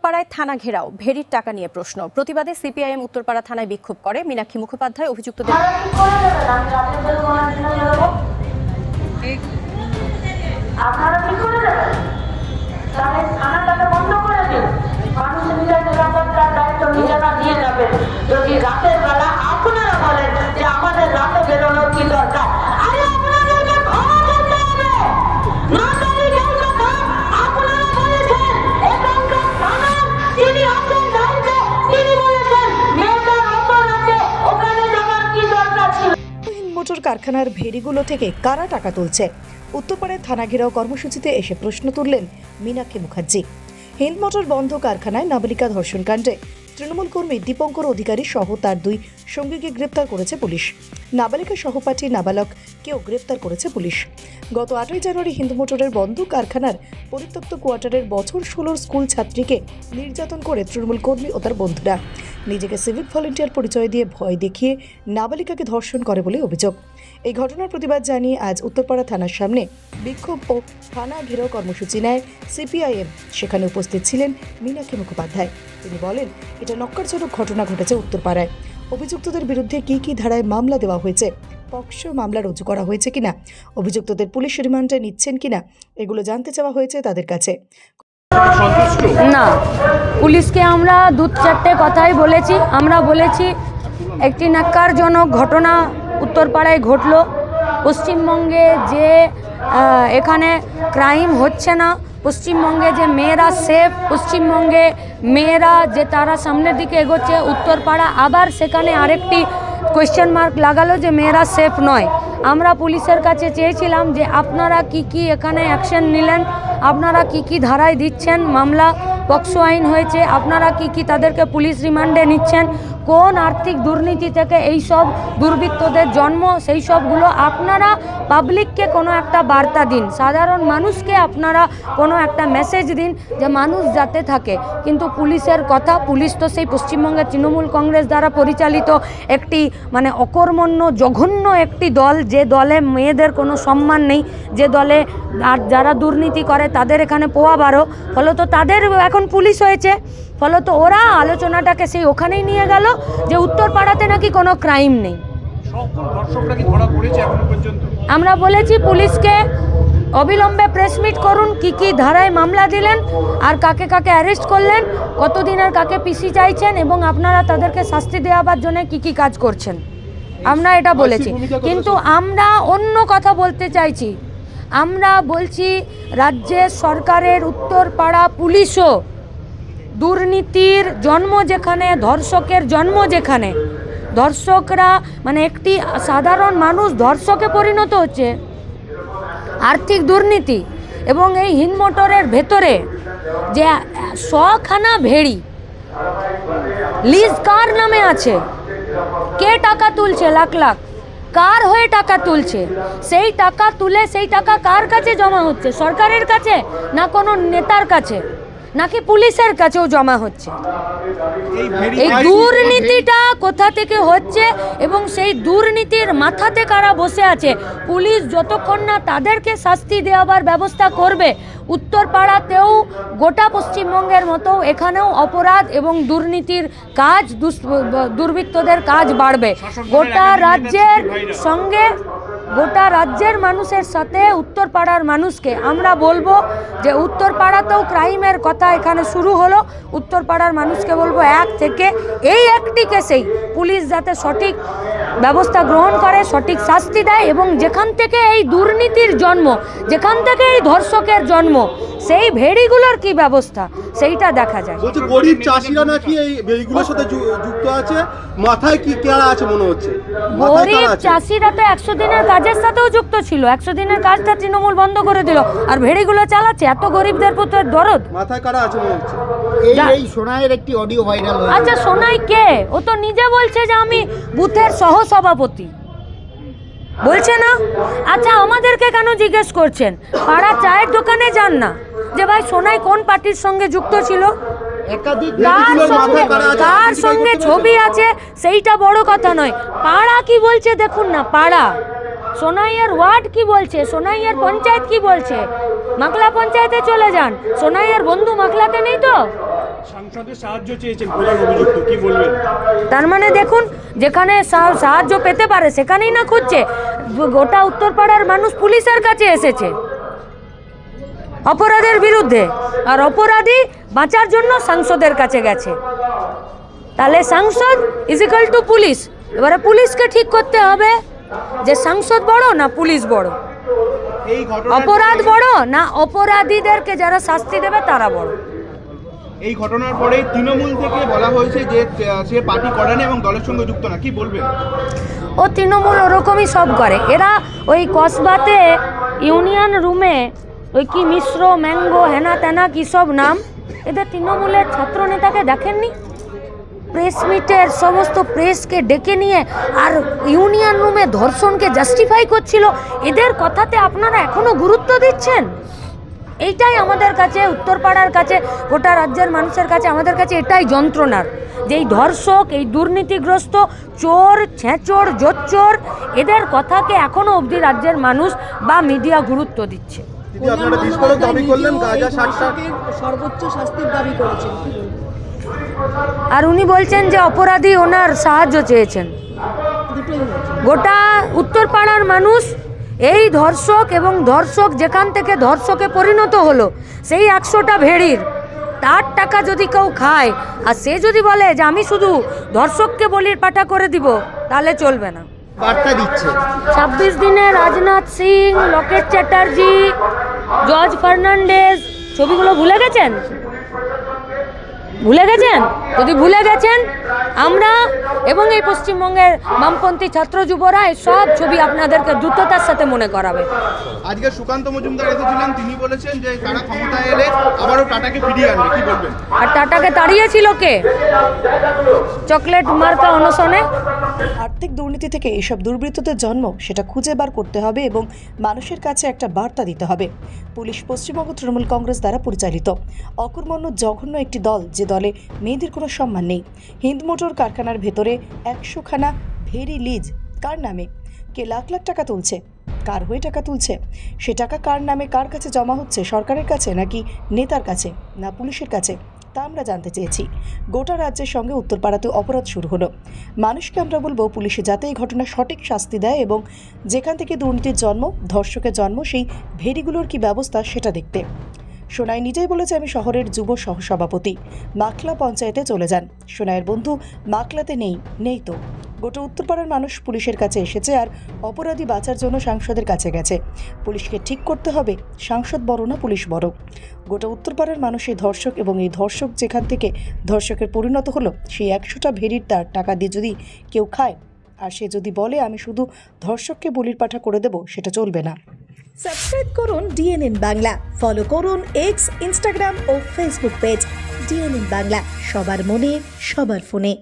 উত্তরপাড়ায় থানা ঘেরাও, ভেড়ির টাকা নিয়ে প্রশ্ন। প্রতিবাদে সিপিআইএম উত্তরপাড়া থানায় বিক্ষোভ করে। মীনাক্ষী মুখোপাধ্যায় অভিযুক্তদের মোটর কারখানার ভেড়িগুলো থেকে কারা টাকা তুলছে? উত্তরপাড়ায় থানা ঘেরাও কর্মসূচিতে এসে প্রশ্ন তুললেন মীনাক্ষী মুখার্জি। হিন্দ মোটর বন্ধ কারখানায় নাবালিকা ধর্ষণ কাণ্ডে তৃণমূল কর্মী দীপঙ্কর অধিকারী সহ তার 2 সঙ্গীকে গ্রেপ্তার করেছে পুলিশ। নাবালিকা সহপাঠী নাবালককেও গ্রেপ্তার করেছে পুলিশ। গত 8ই জানুয়ারি হিন্দ মোটরের বন্ধ কারখানার পরিত্যক্ত কোয়ার্টারের বছর 16 স্কুল ছাত্রীকে নির্যাতন করে তৃণমূল কর্মী ও তার বন্ধুরা নিজেকে সিভিক ভলেন্টিয়ার পরিচয় দিয়ে ভয় দেখিয়ে নাবালিকাকে ধর্ষণ করে বলে অভিযোগ। এই ঘটনার প্রতিবাদ জানিয়ে আজ উত্তরপাড়া থানার সামনে বিক্ষোভ ও থানা ঘেরাও কর্মসূচি নেয় সিপিআইএম। সেখানে উপস্থিত ছিলেন মীনাক্ষী মুখোপাধ্যায়। তিনি বলেন, এটা নক্কারজনক ঘটনা ঘটেছে উত্তরপাড়ায়। অভিযুক্তদের বিরুদ্ধে কি ধারায় মামলা দেওয়া হয়েছে, পক্সো মামলা রুজু করা হয়েছে কিনা, অভিযুক্তদের পুলিশ রিমান্ডে নিচ্ছেন কিনা, এগুলো জানতে চাওয়া হয়েছে তাদের কাছে। না, পুলিশকে আমরা 2-4টে কথাই বলেছি। আমরা বলেছি একটি ন্যাক্কারজনক ঘটনা উত্তরপাড়ায় ঘটলো। পশ্চিমবঙ্গে যে এখানে ক্রাইম হচ্ছে না, পশ্চিমবঙ্গে যে মেয়েরা সেফ, পশ্চিমবঙ্গে মেয়েরা যে তারা সামনের দিকে এগোচ্ছে, উত্তরপাড়া আবার সেখানে আরেকটি কোয়েশ্চেন মার্ক লাগালো যে মেয়েরা সেফ নয়। আমরা পুলিশের কাছে চেয়েছিলাম যে আপনারা কি এখানে অ্যাকশন নিলেন, আপনারা কি ধারায় দিচ্ছেন মামলা, পক্সো আইন হয়েছে, আপনারা কি তাদেরকে পুলিশ রিমান্ডে নিচ্ছেন, কোন আর্থিক দুর্নীতি থেকে এই সব দুর্বৃত্তদের জন্ম, সেই সবগুলো আপনারা পাবলিককে কোনো একটা বার্তা দিন, সাধারণ মানুষকে আপনারা কোনো একটা মেসেজ দিন যে মানুষ যাতে থাকে। কিন্তু পুলিশের কথা, পুলিশ তো সেই পশ্চিমবঙ্গের তৃণমূল কংগ্রেস দ্বারা পরিচালিত একটি অকর্মণ্য জঘন্য একটি দল, যে দলে মেয়েদের কোনো সম্মান নেই, যে দলে আর যারা দুর্নীতি করে তাদের এখানে পোয়া বারো। ফলত তাদের এখন পুলিশ হয়েছে, ফলত ওরা আলোচনাটাকে সেই ওখানেই নিয়ে গেল যে উত্তরপাড়াতে নাকি কোনো ক্রাইম নেই। আমরা বলেছি পুলিশকে অবিলম্বে প্রেস মিট করুন, কি ধারায় মামলা দিলেন, আর কাকে অ্যারেস্ট করলেন, কতদিনের কাকে পিসি চাইছেন, এবং আপনারা তাদেরকে শাস্তি দেওয়ার জন্য কি কাজ করছেন, আমরা এটা বলেছি। কিন্তু আমরা অন্য কথা বলতে চাইছি। আমরা বলছি রাজ্যের সরকারের উত্তরপাড়া পুলিশও দুর্নীতির জন্ম যেখানে, ধর্ষকের জন্ম যেখানে, ধর্ষকরা একটি সাধারণ মানুষ ধর্ষকে পরিণত হচ্ছে, আর্থিক দুর্নীতি। এবং এই হিন্দ মোটরের ভেতরে যে 100খানা ভেড়ি লিজ কার নামে আছে, কে টাকা তুলছে লাখ লাখ, কার হয়ে টাকা তুলছে, সেই টাকা তুলে সেই টাকা কার কাছে জমা হচ্ছে, সরকারের কাছে না কোনো নেতার কাছে, নাকি পুলিশের কাছেও জমা হচ্ছে? এই দুর্নীতিটা কোথা থেকে হচ্ছে এবং সেই দুর্নীতির মাথাতে কারা বসে আছে? পুলিশ যতক্ষণ না তাদেরকে শাস্তি দেওয়ার ব্যবস্থা করবে, উত্তরপাড়াতেও গোটা পশ্চিমবঙ্গের মতো এখানেও অপরাধ এবং দুর্নীতির কাজ, দুর্বৃত্তদের কাজ বাড়বে। গোটা রাজ্যের সঙ্গে, গোটা রাজ্যের মানুষের সাথে উত্তরপাড়ার মানুষকে আমরা বলবো যে উত্তরপাড়াতেও ক্রাইমের কথা এখানে শুরু হলো। উত্তরপাড়ার মানুষকে বলবো, এক থেকে এই একটি কেসেই পুলিশ যাতে সঠিক ব্যবস্থা গ্রহণ করে, সঠিক শাস্তি দেয়, এবং যেখান থেকে এই দুর্নীতির জন্ম, যেখান থেকে এই ধর্ষকের জন্ম, সেই ভেড়িগুলোর কি ব্যবস্থা সেইটা দেখা যায়। গরিব চাষিরা নাকি এই ভেড়িগুলোর সাথে যুক্ত আছে, মাথায় কি কেড়া আছে মনে হচ্ছে? গরিব চাষিরা তো 100 দিনের কাজের সাথেও যুক্ত ছিল, 100 দিনের কাজটা তৃণমূল বন্ধ করে দিল, আর ভেড়িগুলো চালাচ্ছে। এত গরিবদের প্রতি দরদ, মাথায় কারা আছে মনে হচ্ছে? এই সোনাইয়ের একটি অডিও ভাইরাল হয়েছে। আচ্ছা, সোনাই কে? ও তো নিজে বলছে যে আমি বুথের সহসভাপতি, বলছে না? আচ্ছা, আমাদেরকে কেন জিজ্ঞেস করছেন? পাড়া চায়ের দোকানে যান না যে ভাই সোনাই কোন পার্টির সঙ্গে যুক্ত ছিল, কার সঙ্গে ছবি আছে, সেইটা বড় কথা নয়। পাড়া কি বলছে দেখুন না, পাড়া সোনাইয়ের ওয়ার্ড কি বলছে, সোনাইয়ের পঞ্চায়েত কি বলছে। মাকলা পঞ্চায়েতে চলে যান, সোনাইয়ের বন্ধু মাকলাতে নেই তো? সাংসদের সাহায্য চেয়েছেন প্রধান অভিযুক্ত, কি বলবেন? তার মানে দেখুন, যেখানে সাহায্য পেতে পারে সেখানেই না খুঁজছে। গোটা উত্তরপাড়ার মানুষ পুলিশের কাছে এসেছে অপরাধের বিরুদ্ধে, আর অপরাধী বাঁচার জন্য সাংসদের কাছে গেছে। তাহলে সাংসদ ইজ ইকুয়াল টু পুলিশ। এবারে পুলিশকে ঠিক করতে হবে যে সাংসদ বড় না পুলিশ বড়, এই অপরাধ বড় না অপরাধীদেরকে যারা শাস্তি দেবে তারা বড়। এই ঘটনার পরেই তৃণমূল থেকে বলা হয়েছে যে সে পার্টি করেন এবং দলের সঙ্গে যুক্ত না, কি বলবেন? ও তৃণমূল ওরকমই সব করে। এরা ওই কসবাতে ইউনিয়ন রুমে ওই কি মিশ্র ম্যাঙ্গো হেনা তেনা কী সব নাম, এদের তৃণমূলের ছাত্র নেতাকে দেখেননি? প্রেস মিটের সমস্ত প্রেসকে ডেকে নিয়ে আর ইউনিয়ন রুমে ধর্ষণকে জাস্টিফাই করছিল। এদের কথাতে আপনারা এখনো গুরুত্ব দিচ্ছেন? এইটাই আমাদের কাছে, উত্তরপাড়ার কাছে, গোটা রাজ্যের মানুষের কাছে, আমাদের কাছে এটাই যন্ত্রণার, যে এই ধর্ষক, এই দুর্নীতিগ্রস্ত চোর, ছেঁচোর, জোচ্চোর, এদের কথাকে এখনো অবধি রাজ্যের মানুষ বা মিডিয়া গুরুত্ব দিচ্ছে। দিদি, আপনারা বিস্ফোরক দাবি করলেন, গাঁজা 60 সর্বোচ্চ শাস্তির দাবি করেছেন। আর উনি বলছেন যে অপরাধী ওনার সাহায্য চেয়েছেন। গোটা উত্তরপাড়ার মানুষ এই ধর্ষক এবং ধর্ষক যেখান থেকে ধর্ষকে পরিণত হলো, সেই 100টা ভেড়ির তার টাকা যদি কেউ খায় আর সে যদি বলে যে আমি শুধু ধর্ষককে বলির পাঠা করে দিব, তাহলে চলবে না। বার্তা দিচ্ছে 26 দিনে রাজনাথ সিং, লকেট চ্যাটার্জি, জর্জ ফার্নান্ডেজ, ছবিগুলো ভুলে গেছেন? ভুলে গেছেন? যদি ভুলে গেছেন, আমরা এবং এই পশ্চিমবঙ্গের বামপন্থী ছাত্র যুবরা এই সব ছবি আপনাদেরকে দ্রুততার সাথে মনে করাবে। আজকে সুকান্ত মজুমদার এসেছিলেন, তিনি বলেছেন যে তারা ক্ষমতায় এলে আবারও টাটাকে ফিরিয়ে আনবে, কি বলবেন? আর টাটাকে তাড়িয়েছিল কে? চকলেট মার্কা অনশনে। আর্থিক দুর্নীতি থেকে এসব দুর্বৃত্তদের জন্ম, সেটা খুঁজে বার করতে হবে এবং মানুষের কাছে একটা বার্তা দিতে হবে। পুলিশ পশ্চিমবঙ্গ তৃণমূল কংগ্রেস দ্বারা পরিচালিত অকর্মণ্য জঘন্য একটি দল, যে দলে মেয়েদের কোনো সম্মান নেই। হিন্দ মোটর কারখানার ভেতরে 100খানা ভেরি লিজ কার নামে? কে লাখ লাখ টাকা তুলছে? কার হয়ে টাকা তুলছে? সে টাকা কার নামে, কার কাছে জমা হচ্ছে? সরকারের কাছে নাকি নেতার কাছে, না পুলিশের কাছে? তা আমরা জানতে চেয়েছি। গোটা রাজ্যের সঙ্গে উত্তরপাড়াতে অপরাধ শুরু হলো। মানুষকে আমরা বলবো পুলিশে যাতে এই ঘটনা সঠিক শাস্তি দেয় এবং যেখান থেকে দুর্নীতির জন্ম, ধর্ষকের জন্ম, সেই ভেড়িগুলোর কি ব্যবস্থা সেটা দেখতে। সোনাই নিজেই বলেছে, আমি শহরের যুব সহসভাপতি, মাখলা পঞ্চায়েতে চলে যান। সোনাইয়ের বন্ধু মাখলাতে নেই তো। গোটা উত্তরপাড়ার মানুষ পুলিশের কাছে এসেছে আর অপরাধী বাঁচার জন্য সাংসদের কাছে গেছে। পুলিশকে ঠিক করতে হবে, সাংসদ বড় না পুলিশ বড়। গোটা উত্তরপাড়ার মানুষ এই ধর্ষক এবং এই ধর্ষক যেখান থেকে ধর্ষকের পরিণত হলো, সেই 100টা ভেড়ির তার টাকা দিয়ে যদি কেউ খায় আর সে যদি বলে আমি শুধু ধর্ষককে বলির পাঠা করে দেব, সেটা চলবে না। সাবস্ক্রাইব করুন ডিএনএন বাংলা, ফলো করুন এক্স, ইনস্টাগ্রাম ও ফেসবুক পেজ ডিএনএন বাংলা। সবার মনে, সবার ফোনে।